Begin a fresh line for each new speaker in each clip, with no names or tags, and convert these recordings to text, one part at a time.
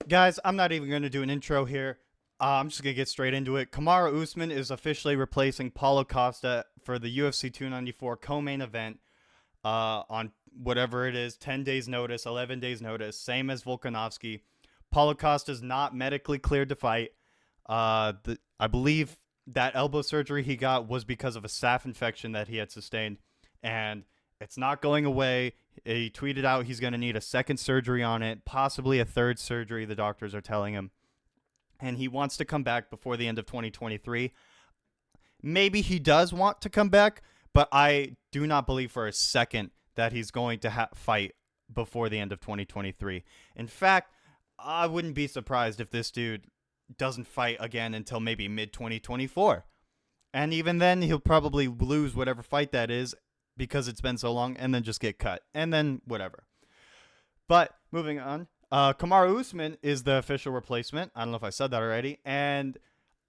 Guys, I'm not even going to do an intro here. I'm just going to get straight into it. Kamaru Usman is officially replacing Paulo Costa for the UFC 294 co-main event on whatever it is, 10 days notice, 11 days notice, same as Volkanovski. Paulo Costa is not medically cleared to fight. I believe that elbow surgery he got was because of a staph infection that he had sustained, and it's not going away. He tweeted out he's going to need a second surgery on it, possibly a third surgery, the doctors are telling him. And he wants to come back before the end of 2023. Maybe he does want to come back, but I do not believe for a second that he's going to fight before the end of 2023. In fact, I wouldn't be surprised if this dude doesn't fight again until maybe mid 2024. And even then, he'll probably lose whatever fight that is because it's been so long and then just get cut. And then whatever. But moving on, Kamaru Usman is the official replacement. I don't know if I said that already. And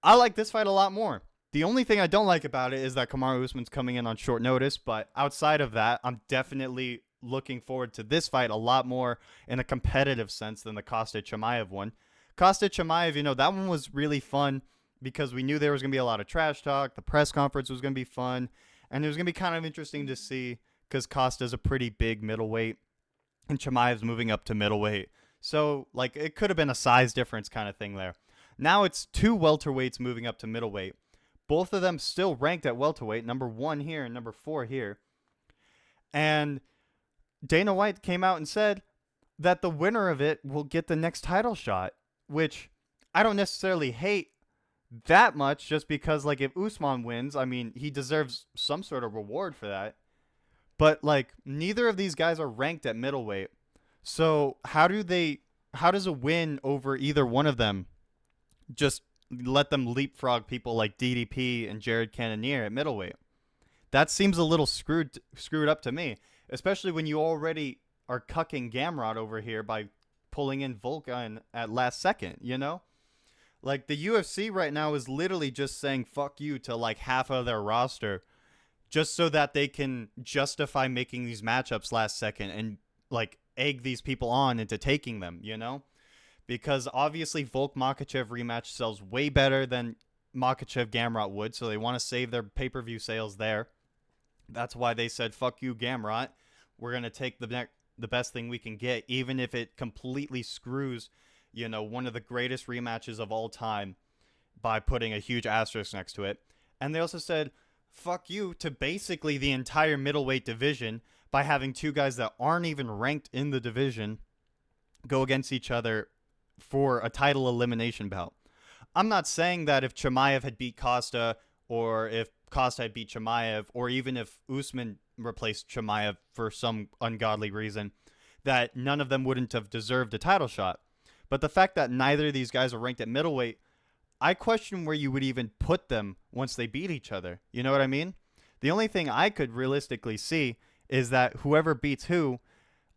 I like this fight a lot more. The only thing I don't like about it is that Kamaru Usman's coming in on short notice. But outside of that, I'm definitely looking forward to this fight a lot more in a competitive sense than the Costa Chimaev one. Costa Chimaev, that one was really fun because we knew there was going to be a lot of trash talk. The press conference was going to be fun. And it was going to be kind of interesting to see because Costa's a pretty big middleweight and Chimaev's moving up to middleweight. So, it could have been a size difference kind of thing there. Now it's two welterweights moving up to middleweight. Both of them still ranked at welterweight, number 1 here and number 4 here. And Dana White came out and said that the winner of it will get the next title shot, which I don't necessarily hate that much just because, if Usman wins, I mean, he deserves some sort of reward for that. But, neither of these guys are ranked at middleweight. So how does a win over either one of them just let them leapfrog people like DDP and Jared Cannonier at middleweight? That seems a little screwed up to me, especially when you already are cucking Gamrot over here by pulling in Volkan at last second, the UFC right now is literally just saying fuck you to half of their roster just so that they can justify making these matchups last second and egg these people on into taking them, Because obviously Volk Makachev rematch sells way better than Makachev Gamrot would, so they want to save their pay-per-view sales there. That's why they said fuck you Gamrot. We're going to take the best thing we can get, even if it completely screws, one of the greatest rematches of all time by putting a huge asterisk next to it. And they also said fuck you to basically the entire middleweight division by having two guys that aren't even ranked in the division go against each other for a title elimination bout. I'm not saying that if Chimaev had beat Costa or if Costa had beat Chimaev or even if Usman replaced Chimaev for some ungodly reason that none of them wouldn't have deserved a title shot. But the fact that neither of these guys are ranked at middleweight, I question where you would even put them once they beat each other. You know what I mean? The only thing I could realistically see is that whoever beats who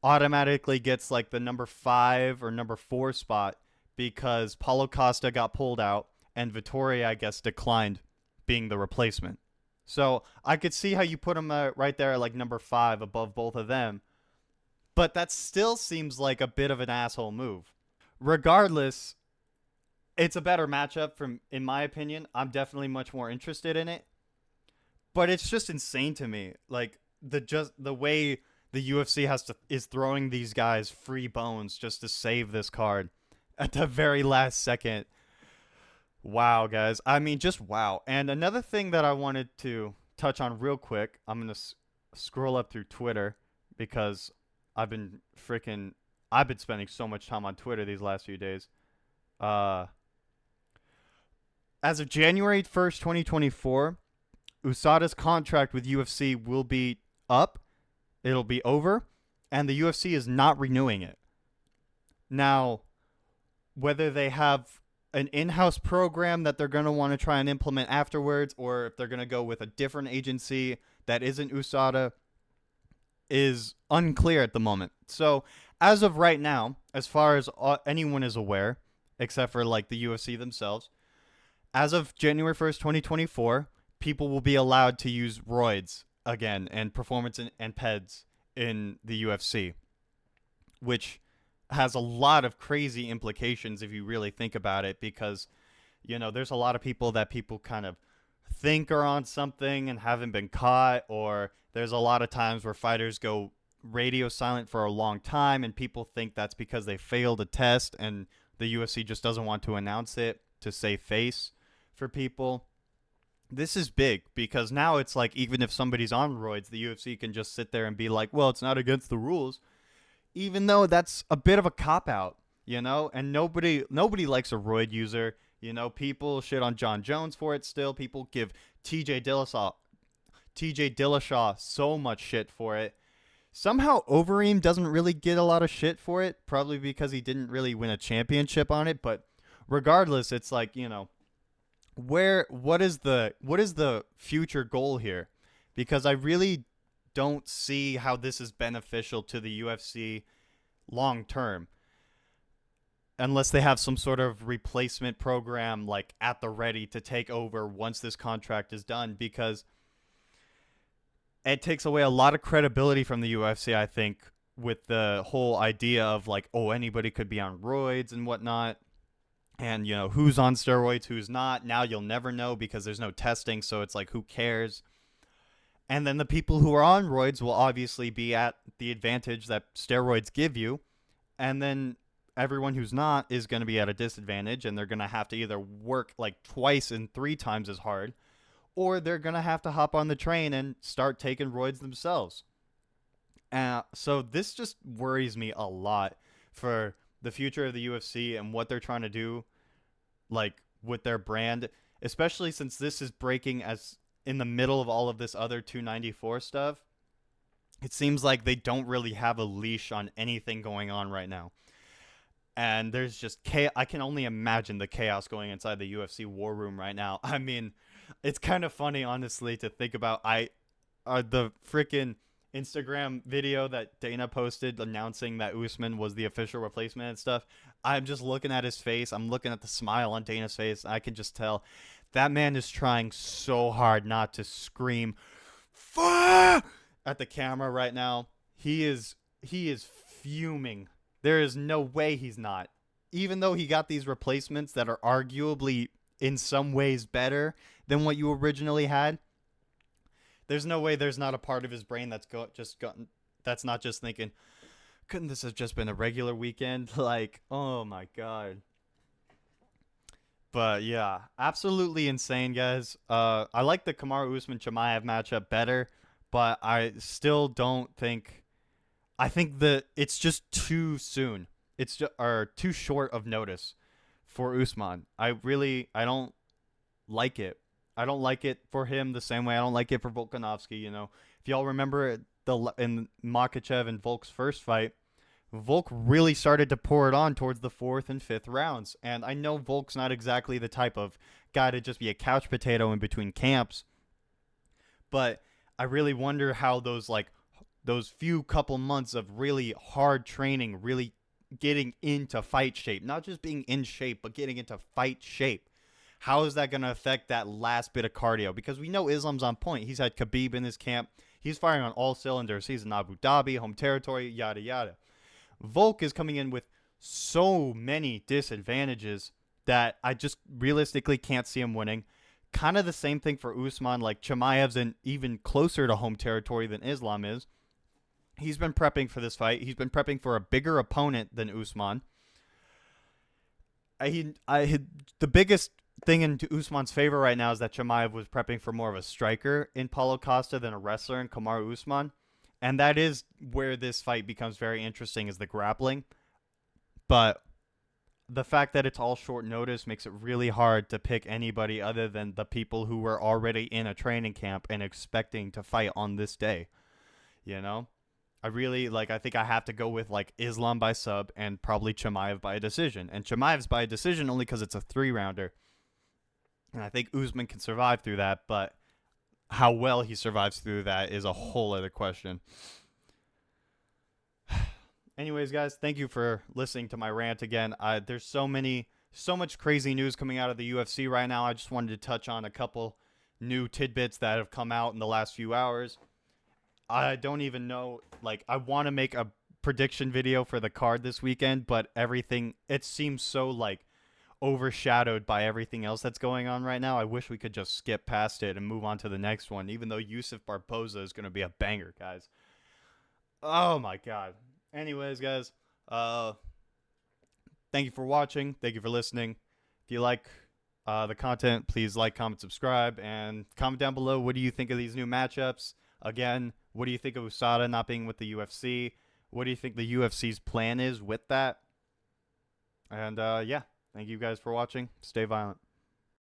automatically gets the number 5 or number 4 spot because Paulo Costa got pulled out and Vittoria, I guess, declined being the replacement. So I could see how you put him right there at number 5 above both of them. But that still seems like a bit of an asshole move. Regardless, it's a better matchup in my opinion. I'm definitely much more interested in it. But it's just insane to me. The way the UFC is throwing these guys free bones just to save this card at the very last second. Wow, guys. I mean, just wow. And another thing that I wanted to touch on real quick, I'm going to scroll up through Twitter because I've been spending so much time on Twitter these last few days. As of January 1st, 2024, USADA's contract with UFC will be up. It'll be over. And the UFC is not renewing it. Now, whether they have an in-house program that they're going to want to try and implement afterwards or if they're going to go with a different agency that isn't USADA is unclear at the moment. So, as of right now, as far as anyone is aware, except for the UFC themselves, as of January 1st, 2024, people will be allowed to use roids again and performance and PEDs in the UFC, which has a lot of crazy implications if you really think about it, because there's a lot of people that people kind of think are on something and haven't been caught, or there's a lot of times where fighters go radio silent for a long time and people think that's because they failed a test, and the UFC just doesn't want to announce it to save face for people. This is big because now it's like, even if somebody's on roids, the UFC can just sit there and be like, well, it's not against the rules, even though that's a bit of a cop out, and nobody likes a roid user. People shit on John Jones for it still. People give TJ Dillashaw so much shit for it. Somehow Overeem doesn't really get a lot of shit for it, probably because he didn't really win a championship on it, but regardless, it's like, what is the future goal here? Because I really don't see how this is beneficial to the UFC long term, unless they have some sort of replacement program like at the ready to take over once this contract is done, because it takes away a lot of credibility from the UFC, I think, with the whole idea of like, oh, anybody could be on roids and whatnot. And, who's on steroids, who's not. Now you'll never know because there's no testing, so it's like, who cares? And then the people who are on roids will obviously be at the advantage that steroids give you. And then everyone who's not is going to be at a disadvantage, and they're going to have to either work like twice and 3 times as hard, or they're going to have to hop on the train and start taking roids themselves. So this just worries me a lot for the future of the UFC and what they're trying to do, like, with their brand, especially since this is breaking as in the middle of all of this other 294 stuff. It seems like they don't really have a leash on anything going on right now. And there's just chaos. I can only imagine the chaos going inside the UFC war room right now. I mean, it's kind of funny, honestly, to think about. The freaking Instagram video that Dana posted announcing that Usman was the official replacement and stuff. I'm just looking at his face. I'm looking at the smile on Dana's face. I can just tell that man is trying so hard not to scream "Fuck!" at the camera right now. He is fuming. There is no way he's not. Even though he got these replacements that are arguably in some ways better than what you originally had, there's no way there's not a part of his brain that's not just thinking, couldn't this have just been a regular weekend? Like, oh my god. But yeah, absolutely insane, guys. I like the Kamaru Usman Chimaev matchup better, but I still don't think. I think that it's just too soon. It's just too short of notice for Usman. I don't like it. I don't like it for him the same way I don't like it for Volkanovski. If y'all remember in Makhachev and Volk's first fight, Volk really started to pour it on towards the 4th and 5th rounds. And I know Volk's not exactly the type of guy to just be a couch potato in between camps, but I really wonder how those few couple months of really hard training, really getting into fight shape, not just being in shape, but getting into fight shape, how is that going to affect that last bit of cardio? Because we know Islam's on point. He's had Khabib in his camp. He's firing on all cylinders. He's in Abu Dhabi, home territory, yada, yada. Volk is coming in with so many disadvantages that I just realistically can't see him winning. Kind of the same thing for Usman. Like, Chimaev's in even closer to home territory than Islam is. He's been prepping for this fight. He's been prepping for a bigger opponent than Usman. The biggest thing in Usman's favor right now is that Chimaev was prepping for more of a striker in Paulo Costa than a wrestler in Kamaru Usman. And that is where this fight becomes very interesting, is the grappling. But the fact that it's all short notice makes it really hard to pick anybody other than the people who were already in a training camp and expecting to fight on this day. I think I have to go with Islam by sub and probably Chimaev by a decision. And Chimaev's by a decision only because it's a 3-rounder. And I think Usman can survive through that, but how well he survives through that is a whole other question. Anyways, guys, thank you for listening to my rant again. There's so much crazy news coming out of the UFC right now. I just wanted to touch on a couple new tidbits that have come out in the last few hours. I don't even know, I want to make a prediction video for the card this weekend, but everything, it seems so like overshadowed by everything else that's going on right now. I wish we could just skip past it and move on to the next one, even though Yusuf Barboza is going to be a banger, guys. Oh my god. Anyways, guys, thank you for watching. Thank you for listening. If you like the content, please like, comment, subscribe, and comment down below. What do you think of these new matchups? Again, what do you think of USADA not being with the UFC? What do you think the UFC's plan is with that? And yeah, thank you guys for watching. Stay violent.